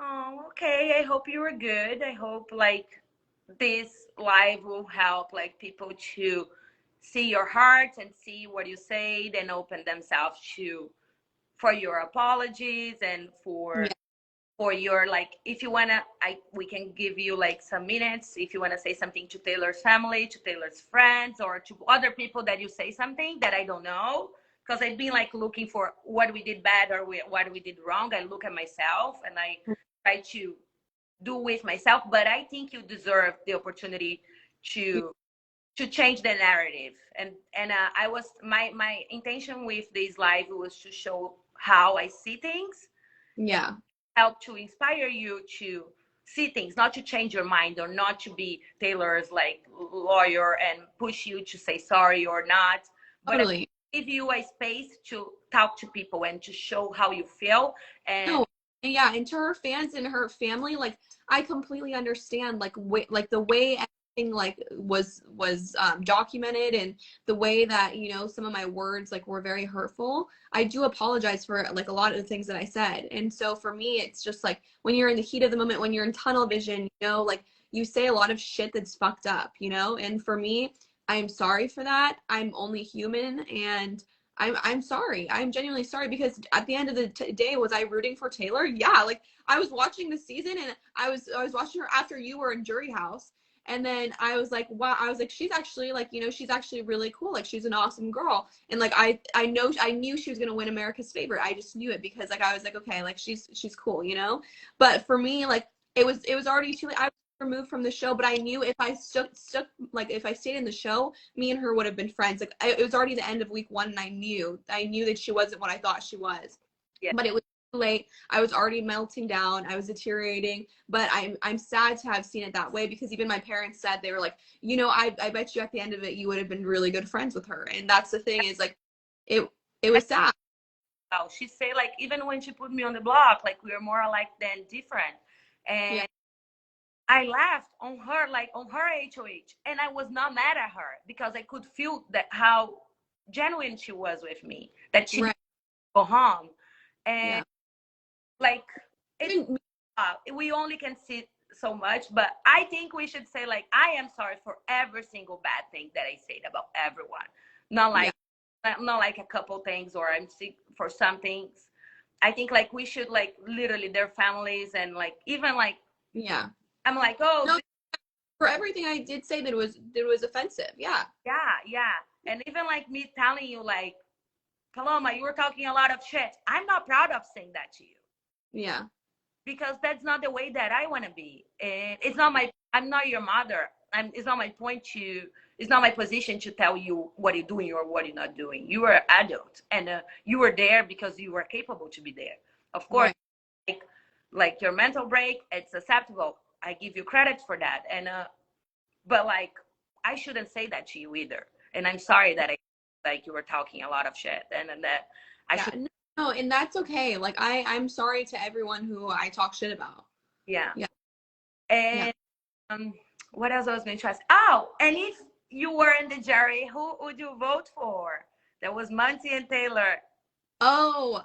Oh, okay. I hope you were good. I hope like this live will help like people to see your heart and see what you said and open themselves to for your apologies and Yeah, for your like if you wanna we can give you like some minutes if you wanna say something to Taylor's family, to Taylor's friends, or to other people that you say something that I don't know, because I've been like looking for what we did bad or what we did wrong. I look at myself and I try to do with myself, but I think you deserve the opportunity to change the narrative. And I was my intention with this live was to show how I see things, yeah, help to inspire you to see things, not to change your mind or not to be Taylor's like lawyer and push you to say sorry or not, but I totally. give you a space to talk to people and to show how you feel. And No, yeah, and to her fans and her family, like I completely understand like the way everything like was documented, and the way that, you know, some of my words like were very hurtful. I do apologize for like a lot of the things that I said. And so for me, it's just like when you're in the heat of the moment, when you're in tunnel vision, you know, like you say a lot of shit that's fucked up, you know? And for me, I'm sorry for that. I'm only human, and I'm sorry. I'm genuinely sorry, because at the end of the day, was I rooting for Taylor? Yeah, like I was watching the season, and I was watching her after you were in Jury House, and then I was like, wow, I was like, she's actually like, you know, she's actually really cool. Like she's an awesome girl, and like I knew she was gonna win America's Favorite. I just knew it, because like I was like, okay, like she's cool, you know. But for me, like it was already too late. I was removed from the show, but I knew if I stuck like if I stayed in the show, me and her would have been friends. Like it was already the end of week 1, and I knew that she wasn't what I thought she was. Yeah. But it was too late. I was already melting down. I was deteriorating. But I'm sad to have seen it that way, because even my parents said, they were like, you know, I bet you at the end of it you would have been really good friends with her. And that's the thing, is like it was sad. Oh, she say like even when she put me on the block, like we were more alike than different. And Yeah. I laughed on her, like on her HOH, and I was not mad at her, because I could feel that how genuine she was with me, that she Right. didn't go home. And Yeah. like it, Even we only can see so much, but I think we should say like I am sorry for every single bad thing that I said about everyone. Not like not like a couple things, or I'm sick for some things. I think like we should like literally their families, and like even like yeah. I'm like, oh, No, for everything I did say that was offensive. Yeah. yeah. And even like me telling you like, Paloma, you were talking a lot of shit. I'm not proud of saying that to you, Yeah. because that's not the way that I want to be. And I'm not your mother. It's not my point to, it's not my position to tell you what you're doing or what you're not doing. You are an adult, and you were there because you were capable to be there. Of course, Right. like your mental break, it's acceptable. I give you credit for that. And, but like, I shouldn't say that to you either. And I'm sorry that like you were talking a lot of shit, and that I Yeah. should. No, and that's okay. Like I'm sorry to everyone who I talk shit about. Yeah. Yeah. Yeah. And what else I was going to ask? Oh, and if you were in the jury, who would you vote for? There was Monty and Taylor. Oh,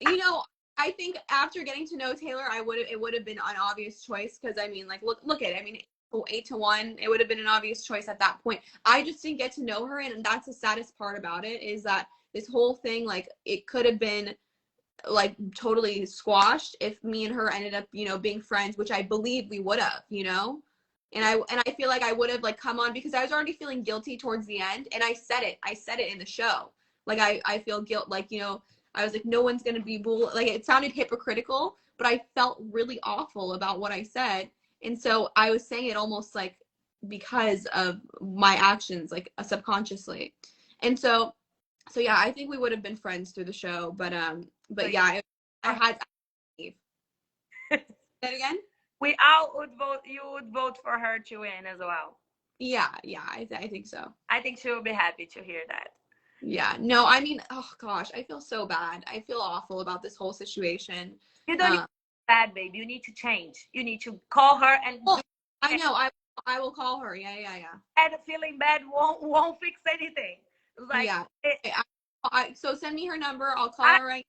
you know, I think after getting to know Taylor, it would have been an obvious choice, because I mean, like look at it. I mean, 8-1, it would have been an obvious choice at that point. I just didn't get to know her, and that's the saddest part about it, is that this whole thing, like it could have been like totally squashed if me and her ended up, you know, being friends, which I believe we would have, you know. And I feel like I would have like come on, because I was already feeling guilty towards the end, and I said it in the show. Like I feel guilt, like, you know, I was like, no one's gonna be like it sounded hypocritical, but I felt really awful about what I said. And so I was saying it almost like because of my actions, like subconsciously. And so yeah, I think we would have been friends through the show, but yeah, I had to leave. Say that again? We all would vote. You would vote for her to win as well. Yeah, I think so. I think she will be happy to hear that. Yeah, no, I mean, oh gosh, I feel so bad. I feel awful about this whole situation. You don't need to be bad, baby. You need to change. You need to call her and. Well, I know. I will call her. Yeah. And feeling bad won't fix anything. Like Yeah. So send me her number. I'll call I her right.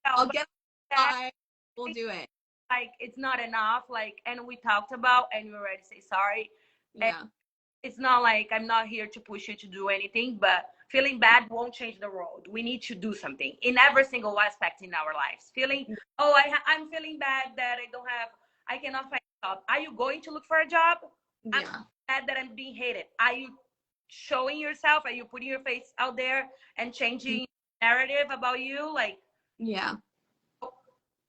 know, I'll but get. I will do it. like it's not enough. Like, and we talked about, and you already say sorry. And Yeah. it's not like I'm not here to push you to do anything, but feeling bad won't change the world. We need to do something in every single aspect in our lives. I'm feeling bad that I cannot find a job. Are you going to look for a job? Yeah. I'm sad that I'm being hated. Are you showing yourself? Are you putting your face out there and changing narrative about you? Like, Yeah.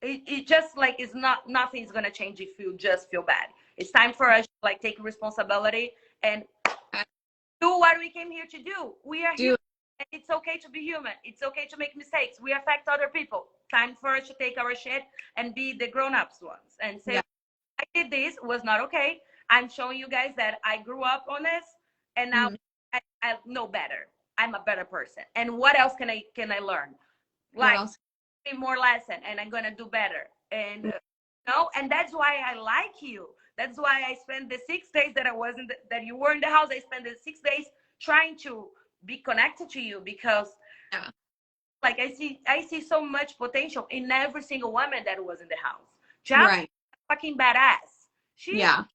it just like is not, nothing's gonna change if you just feel bad. It's time for us to like take responsibility and do what we came here to do. We are human, and it's okay to be human. It's okay to make mistakes. We affect other people. Time for us to take our shit and be the grown-ups ones and say, I did this, was not okay. I'm showing you guys that I grew up on this, and now I know better. I'm a better person. And what else can I learn? What Like else? more lesson, and I'm gonna do better. And and that's why I like you. That's why I spent the 6 days that I wasn't, that you were in the house. I spent the 6 days trying to be connected to you, because like I see so much potential in every single woman that was in the house. Just fucking badass. She's badass.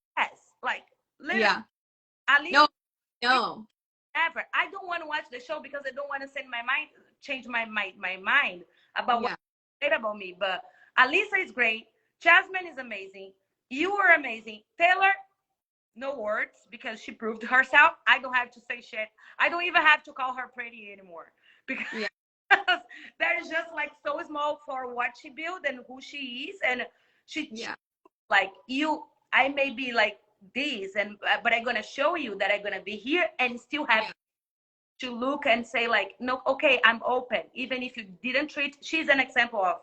Like literally, at least No. ever. I don't want to watch the show because I don't want to change my mind about what they said about me. But Alisa is great. Jasmine is amazing. You are amazing. Taylor, no words, because she proved herself. I don't have to say shit. I don't even have to call her pretty anymore, because that is just like so small for what she built and who she is. And she like you. I may be like this, and but I'm gonna show you that I'm gonna be here and still have to look and say like, no, okay, I'm open. Even if you didn't treat, she's an example of,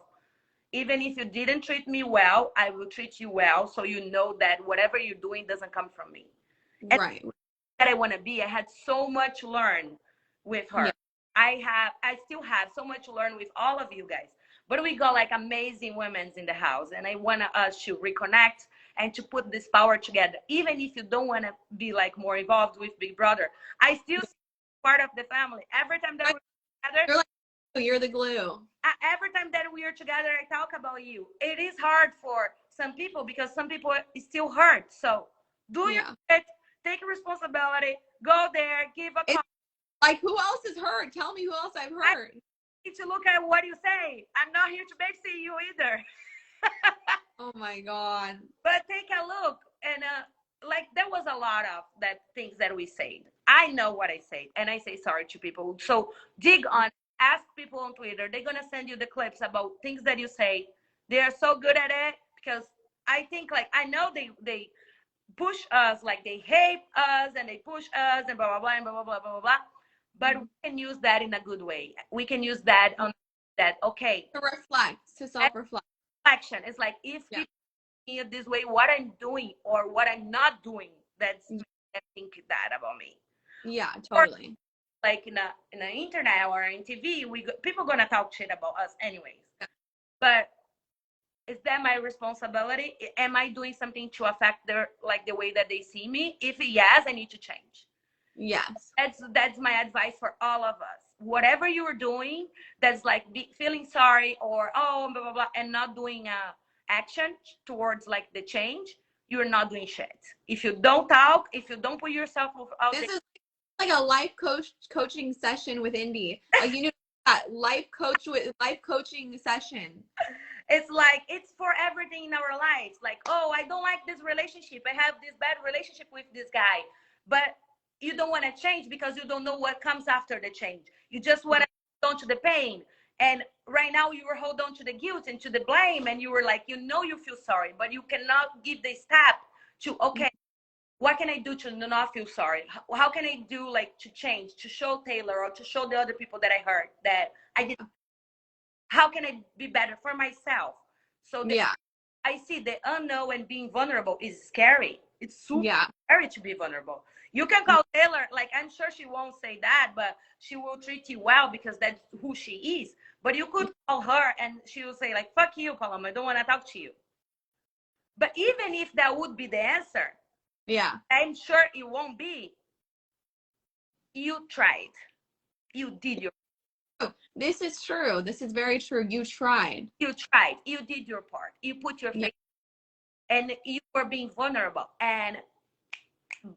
even if you didn't treat me well, I will treat you well, so you know that whatever you're doing doesn't come from me. And that I want to be. I had so much to learn with her. I still have so much to learn with all of you guys. But we got like amazing women in the house, and I want us to reconnect and to put this power together. Even if you don't want to be like more involved with Big Brother, I still see part of the family. Every time that we're together, you're the glue. Every time that we are together, I talk about you. It is hard for some people because some people still hurt. So do your shit, take responsibility, go there, give a call. Like, who else is hurt? Tell me who else I've hurt. I need to look at what you say. I'm not here to babysit you either. Oh my God. But take a look. And like, there was a lot of that things that we said. I know what I said, and I say sorry to people. So dig on, ask people on Twitter. They're going to send you the clips about things that you say. They are so good at it, because I think, like, I know they push us, like they hate us and they push us and blah, blah, blah, and blah, blah, blah, blah, blah, blah. But we can use that in a good way. We can use that on that, okay. To reflect, to self-reflect. Reflection. It's like, if people see this way, what I'm doing or what I'm not doing, that's I think that about me. Yeah, totally. Or, like in the internet or in TV, people gonna talk shit about us anyways. But is that my responsibility? Am I doing something to affect the way that they see me? If yes, I need to change. Yes. That's my advice for all of us. Whatever you're doing, that's like feeling sorry or blah blah blah, and not doing action towards like the change, you're not doing shit. If you don't talk, if you don't put yourself out there. This is like a life coaching session with Indy. Like, you know, that life coaching session. It's like, it's for everything in our lives. Like, oh, I don't like this relationship. I have this bad relationship with this guy. But you don't want to change because you don't know what comes after the change. You just want to hold on to the pain. And right now you were holding on to the guilt and to the blame. And you were like, you feel sorry, but you cannot give the step to, okay, what can I do to not feel sorry? How can I do, like, to change, to show Taylor or to show the other people that I hurt that I didn't. How can I be better for myself? So I see the unknown and being vulnerable is scary. It's super scary to be vulnerable. You can call Taylor, like, I'm sure she won't say that, but she will treat you well because that's who she is. But you could call her and she will say, like, fuck you, Paloma, I don't want to talk to you. But even if that would be the answer, I'm sure it won't be. You tried. You did your. This is true. This is very true. You tried. You tried. You did your part. You put your face, and you were being vulnerable. And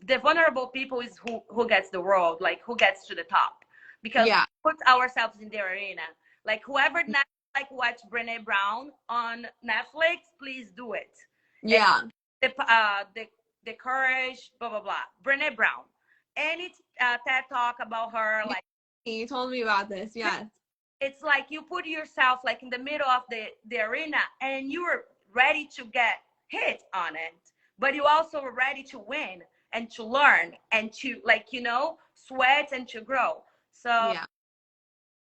the vulnerable people is who gets the world, like who gets to the top, because we put ourselves in their arena. Like, whoever not like watch Brené Brown on Netflix, please do it. Yeah. And the courage, blah blah blah. Brené Brown. Any TED talk about her, like, you told me about this. Yes. It's like you put yourself like in the middle of the arena, and you were ready to get hit on it, but you also were ready to win and to learn and to, like, sweat and to grow. So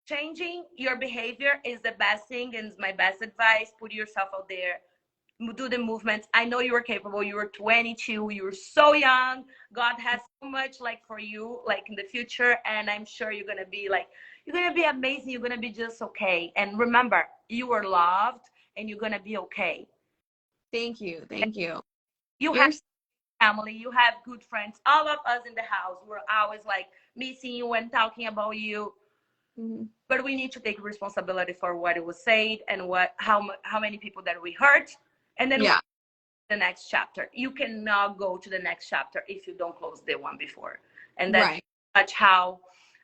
changing your behavior is the best thing, and it's my best advice. Put yourself out there, do the movements. I know you are capable. You were 22. You were so young. God has so much like for you, like in the future. And I'm sure you're going to be amazing. You're going to be just okay. And remember, you are loved and you're gonna be okay. Thank you. Thank you. You have family, you have good friends. All of us in the house, we're always like missing you and talking about you. Mm-hmm. But we need to take responsibility for what it was said and how many people that we hurt, and then the next chapter. You cannot go to the next chapter if you don't close the one before. And that's much how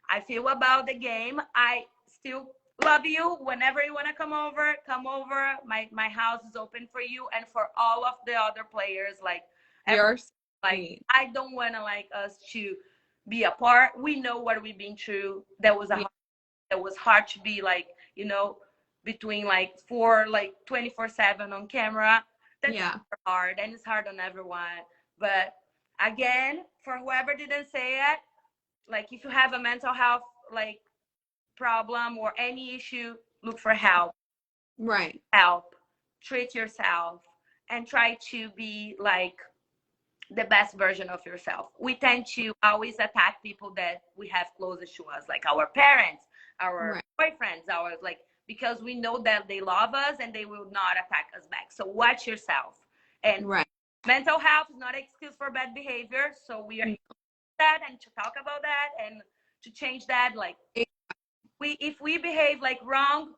I feel about the game. I still love you. Whenever you want to come over, come over. My house is open for you and for all of the other players. Like, I don't want to like us to be apart. We know what we've been through. That was hard to be like, you know, between like 24/7 on camera. That's hard, and it's hard on everyone. But again, for whoever didn't say it, like if you have a mental health like problem or any issue, look for help. Help, treat yourself, and try to be like the best version of yourself. We tend to always attack people that we have closest to us, like our parents, our boyfriends, because we know that they love us and they will not attack us back. So watch yourself. And mental health is not an excuse for bad behavior. So we are that and to talk about that and to change that. Like if we behave like wrong,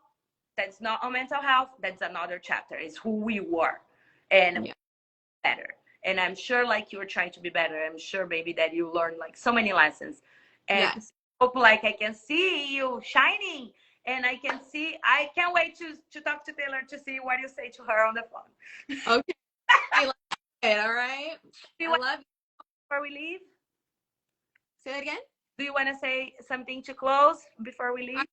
that's not on mental health. That's another chapter. It's who we were and better. And I'm sure like you were trying to be better. I'm sure, baby, that you learned like so many lessons. And hope like I can see you shining. And I can't wait to talk to Taylor to see what you say to her on the phone. Okay. All right. I love you. Before we leave? Say that again? Do you want to say something to close before we leave?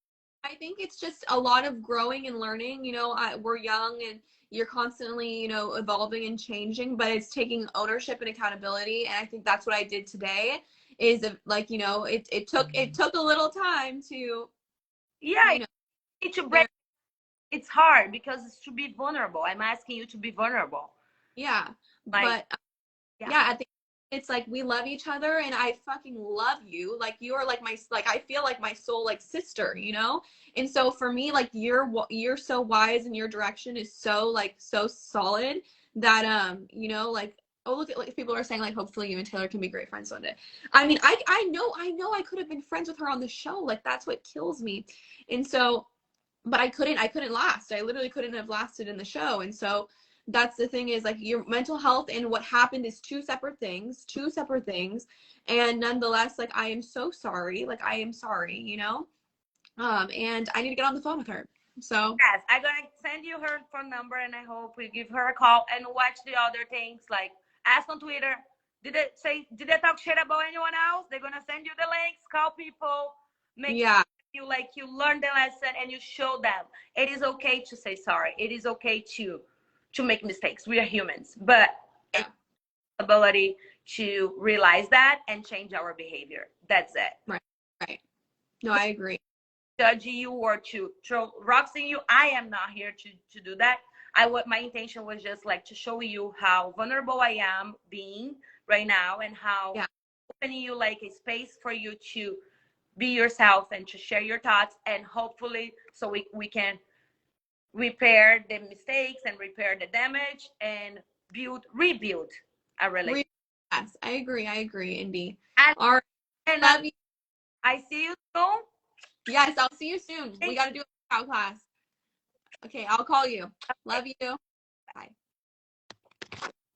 I think it's just a lot of growing and learning. You know, we're young and you're constantly, you know, evolving and changing, but it's taking ownership and accountability. And I think that's what I did today is like, you know, it took a little time to, to break. It's hard because it's to be vulnerable. I'm asking you to be vulnerable. But I think it's like we love each other and I fucking love you. Like you are like I feel like my soul like sister, you know? And so for me, like you're so wise and your direction is so solid that you know, like look at like people are saying like hopefully you and Taylor can be great friends one day. I mean, I know I could have been friends with her on the show. Like that's what kills me. And so but I couldn't last. I literally couldn't have lasted in the show. And so that's the thing is like your mental health and what happened is two separate things. And nonetheless, like I am so sorry. Like I am sorry, you know? And I need to get on the phone with her. So yes, I'm gonna send you her phone number and I hope we give her a call and watch the other things. Like ask on Twitter. Did they talk shit about anyone else? They're gonna send you the links, call people, make you learn the lesson and you show them it is okay to say sorry. It is okay to make mistakes. We are humans, but it's ability to realize that and change our behavior. That's it. Right. No, I agree. Judge you or to throw rocks in you. I am not here to do that. My intention was just like to show you how vulnerable I am being right now and how opening you like a space for you to be yourself and to share your thoughts and hopefully so we can repair the mistakes and repair the damage and rebuild a relationship. Yes, I agree, Indy. All right. And love you. I see you soon. Yes, I'll see you soon. We got to do a workout class. Okay, I'll call you. Love you. Bye.